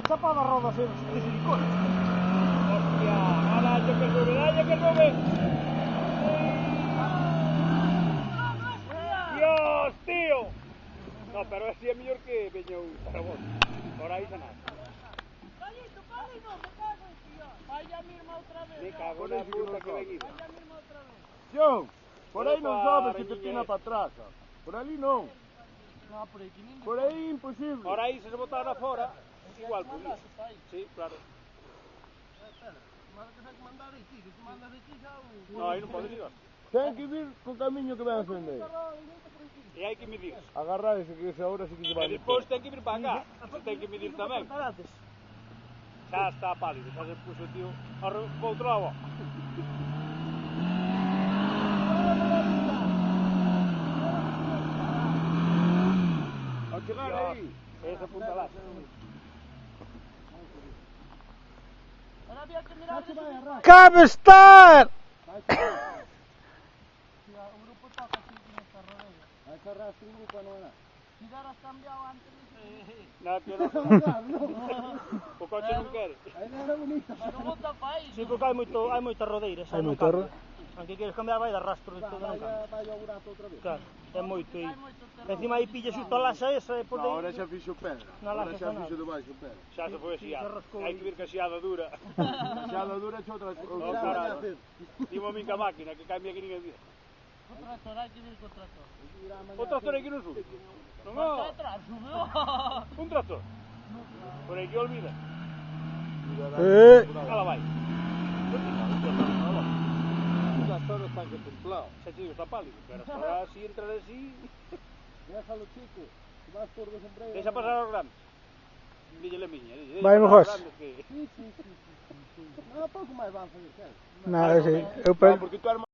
chapaba rodas de silicona. Hostia, dale que sube. Dios, tío. No, pero así es mejor que veña un Zaragoza. Por ahí se nada. Palito, palito, me cago en tío. Vaya misma otra vez. Me cago en la puta que venida. Vaya misma otra vez. John, por ahí no Opa, sabes que te Reñiñez. pina para atrás. Por ahí no. No, por aquí ni Por ahí imposible. Por ahí se botaron afuera, igual podía. Sí, claro. Mandar aquí, que tú mandas aquí ya o... No, aí non pode ir. Ten que vir co camiño que ven a ascender. E hai que medir. Agarrar ese que ahora sí que se va E depois ten que vir para acá. Se ten que medir tamén. Xa está pálido, xa se puso, tío. Ahora, para outro lado. A chegar aí. Esa punta lá. Ahora había que mirar de subir. Cabe estar! O grupo toca así con esta rodilla. Vai cerrar este grupo non é? Si hubieras cambiado antes de Na que non. O coche non quere. Aí non era bonita. Pero bota para aí. Sí, porque hai moitas rodeiras. Hai non moita cambia. Aunque queres cambiar vai dar rastro de todo, non cambia. Vai ao burato outra vez. Claro, é moito aí. Hai moito terror. Encima aí pillas xusto a laxa esa e por No, ahora aí. xa fixo pedra. Na Ahora laxa xa xa nada. fixo debaixo pedra. Xa se foi a xiada. se rascou Hai aí. que vir que a xiada dura. Xa la dura xa outras No, caralho. Dimo a min ca máquina, que cambia que ninguén dice. O tractor, hai que ir co tractor. O tractor aquí non sube. Non, Marcha no. atrás, subió. Un tractor. Por aí que olvida. Eh, Ala vai. Ya está no tanque templado. Xa te digo, está pálido. Pero ahora si entrar así... Déjalo, chico. Si vas por dos sombreros. Deixa pasar aos grandes. Díllele miña, díllele. Vai, Deixa mojos. pasar aos grandes que- Sí. No, pouco máis van fazer, quero. nada, sí. Eu Ah, porque tú